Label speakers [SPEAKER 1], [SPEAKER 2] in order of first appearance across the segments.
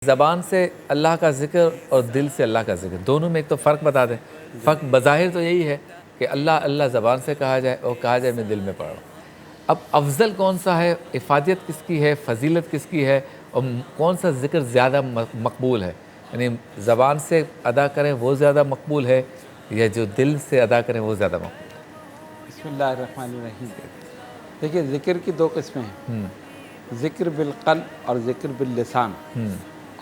[SPEAKER 1] زبان سے اللہ کا ذکر اور دل سے اللہ کا ذکر دونوں میں ایک تو فرق بتا دیں۔ فرق بظاہر تو یہی ہے کہ اللہ اللہ زبان سے کہا جائے اور کہا جائے میں دل میں پڑھ رہا ہوں۔ اب افضل کون سا ہے، افادیت کس کی ہے، فضیلت کس کی ہے، اور کون سا ذکر زیادہ مقبول ہے، یعنی زبان سے ادا کریں وہ زیادہ مقبول ہے یا جو دل سے ادا کریں وہ زیادہ مقبول ہے؟
[SPEAKER 2] بسم اللہ الرحمن الرحیم۔ دیکھیے ذکر کی دو قسمیں ہیں، ذکر بالقلب اور ذکر باللسان،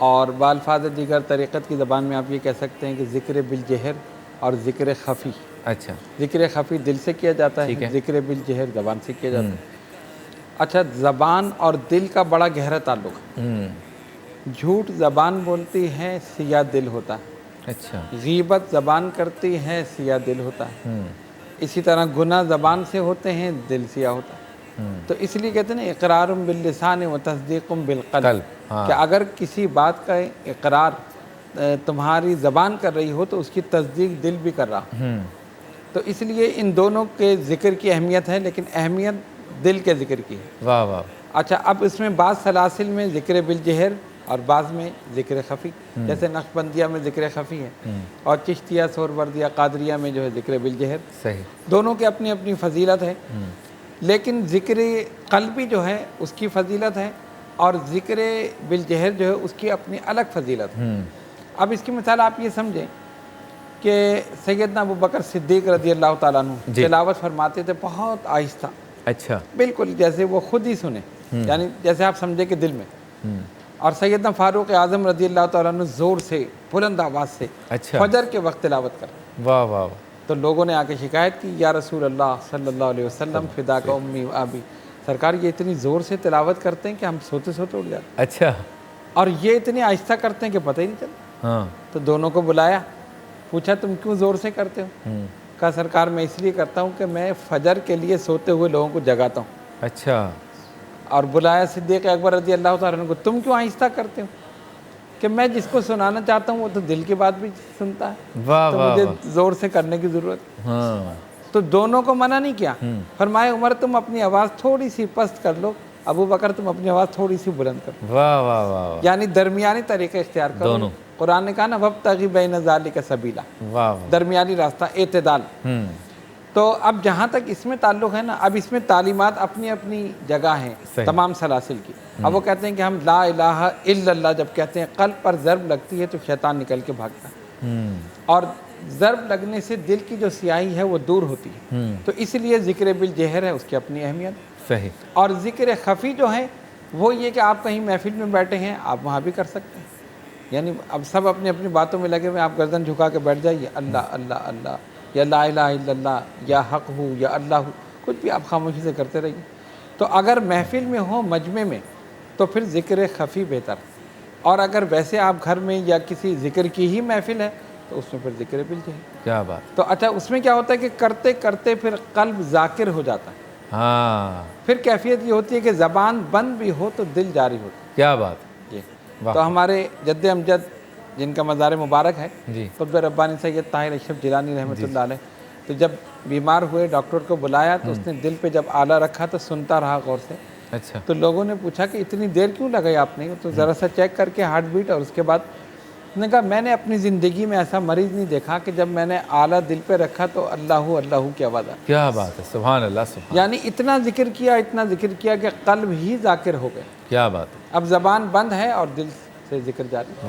[SPEAKER 2] اور بالفاظ دیگر طریقت کی زبان میں آپ یہ کہہ سکتے ہیں کہ ذکر بالجہر اور ذکر خفی۔
[SPEAKER 1] اچھا،
[SPEAKER 2] ذکر خفی دل سے کیا جاتا ہے، ذکر بالجہر زبان سے کیا جاتا ہے۔ اچھا، زبان اور دل کا بڑا گہرا تعلق ہے۔ جھوٹ زبان بولتی ہے، سیاہ دل ہوتا ہے۔
[SPEAKER 1] اچھا،
[SPEAKER 2] غیبت زبان کرتی ہے، سیاہ دل ہوتا ہے۔ اسی طرح گناہ زبان سے ہوتے ہیں، دل سیاہ ہوتا ہے۔ تو اس لیے کہتے ہیں نا اقرار باللسان و تصدیق بالقلب، کہ اگر کسی بات کا اقرار تمہاری زبان کر رہی ہو تو اس کی تصدیق دل بھی کر رہا۔ تو اس لیے ان دونوں کے ذکر کی اہمیت ہے، لیکن اہمیت دل کے ذکر کی ہے۔
[SPEAKER 1] واہ واہ۔
[SPEAKER 2] اچھا، اب اس میں بعض سلاسل میں ذکر بالجہر اور بعض میں ذکر خفی، جیسے نقشبندیہ میں ذکر خفی ہے، اور چشتیہ، سہروردیہ، قادریہ میں جو ہے ذکر بالجہر۔
[SPEAKER 1] صحیح،
[SPEAKER 2] دونوں کی اپنی اپنی فضیلت ہے، لیکن ذکر قلبی جو ہے اس کی فضیلت ہے، اور ذکر بالجہر جو ہے اس کی اپنی الگ فضیلت ہے۔ اب اس کی مثال آپ یہ سمجھیں کہ سیدنا ابو بکر صدیق رضی اللہ تعالیٰ عنہ تلاوت فرماتے تھے بہت آہستہ،
[SPEAKER 1] اچھا،
[SPEAKER 2] بالکل جیسے وہ خود ہی سنے، یعنی جیسے آپ سمجھے کہ دل میں۔ اور سیدنا فاروق اعظم رضی اللہ تعالیٰ عنہ زور سے، بلند آواز سے فجر کے وقت تلاوت کرتے۔
[SPEAKER 1] واہ واہ۔
[SPEAKER 2] تو لوگوں نے آ کے شکایت کی، یا رسول اللہ صلی اللہ علیہ وسلم فداک امی و ابی، سرکار یہ اتنی زور سے تلاوت کرتے ہیں کہ ہم سوتے سوتے اٹھ جاتے ہیں،
[SPEAKER 1] اچھا،
[SPEAKER 2] اور یہ اتنی آہستہ کرتے ہیں کہ پتہ ہی نہیں چلتا۔ تو دونوں کو بلایا، پوچھا تم کیوں زور سے کرتے ہو؟ کہا سرکار میں اس لیے کرتا ہوں کہ میں فجر کے لیے سوتے ہوئے لوگوں کو جگاتا ہوں۔
[SPEAKER 1] اچھا،
[SPEAKER 2] اور بلایا صدیق اکبر رضی اللہ تعالیٰ عنہ کو، تم کیوں آہستہ کرتے ہو؟ کہ میں جس کو سنانا چاہتا ہوں وہ تو دل کی بات بھی سنتا ہے، تو مجھے زور سے کرنے کی ضرورت۔ تو دونوں کو منع نہیں کیا، فرمایا عمر تم اپنی آواز تھوڑی سی پست کر لو، ابو بکر تم اپنی آواز تھوڑی سی بلند کر لو۔
[SPEAKER 1] واہ واہ واہ،
[SPEAKER 2] یعنی درمیانی طریقہ اختیار کرو۔
[SPEAKER 1] دونوں،
[SPEAKER 2] قرآن نے کہا نا وابتغی بین ذالک سبیلا،
[SPEAKER 1] واہ،
[SPEAKER 2] درمیانی راستہ، اعتدال۔ تو اب جہاں تک اس میں تعلق ہے نا، اب اس میں تعلیمات اپنی اپنی جگہ ہیں تمام سلاسل کی۔ اب وہ کہتے ہیں کہ ہم لا الہ الا اللہ جب کہتے ہیں قلب پر ضرب لگتی ہے تو شیطان نکل کے بھاگتا ہے، اور ضرب لگنے سے دل کی جو سیاہی ہے وہ دور ہوتی ہے۔ تو اس لیے ذکر بالجہر ہے، اس کی اپنی اہمیت۔
[SPEAKER 1] صحیح۔
[SPEAKER 2] اور ذکر خفی جو ہے وہ یہ کہ آپ کہیں محفل میں بیٹھے ہیں، آپ وہاں بھی کر سکتے ہیں، یعنی اب سب اپنی اپنی باتوں میں لگے ہوئے، آپ گردن جھکا کے بیٹھ جائیے، اللہ اللہ اللہ، یا لا الہ الا اللہ، یا حق ہو، یا اللہ ہو، کچھ بھی آپ خاموشی سے کرتے رہیے۔ تو اگر محفل میں ہو، مجمع میں، تو پھر ذکر خفی بہتر، اور اگر ویسے آپ گھر میں یا کسی ذکر کی ہی محفل ہے تو اس میں پھر ذکر بالجہر۔
[SPEAKER 1] کیا بات۔
[SPEAKER 2] تو اچھا، اس میں کیا ہوتا ہے کہ کرتے کرتے پھر قلب ذاکر ہو جاتا ہے، پھر کیفیت یہ ہوتی ہے کہ زبان بند بھی ہو تو دل جاری ہوتا ہے۔
[SPEAKER 1] کیا بات۔
[SPEAKER 2] تو ہمارے جد امجد جن کا مزار مبارک ہے، قطب ربانی سید طاہر اشرف جیلانی رحمۃ اللہ علیہ، تو جب بیمار ہوئے ڈاکٹر کو بلایا تو اس نے دل پہ جب آلہ رکھا تو سنتا رہا غور سے۔
[SPEAKER 1] اچھا،
[SPEAKER 2] تو لوگوں نے پوچھا کہ اتنی دیر کیوں لگائی آپ نے؟ تو ذرا سا چیک کر کے ہارٹ بیٹ، اور اس کے بعد نے کہا میں نے اپنی زندگی میں ایسا مریض نہیں دیکھا کہ جب میں نے آلہ دل پہ رکھا تو اللہ اللہ کی آواز آئی۔
[SPEAKER 1] کیا بات ہے، سبحان اللہ، سبحان،
[SPEAKER 2] یعنی اتنا ذکر کیا، اتنا ذکر کیا کہ قلب ہی ذاکر ہو گئے۔
[SPEAKER 1] کیا بات ہے۔
[SPEAKER 2] اب زبان بند ہے اور دل سے ذکر جاری ہے۔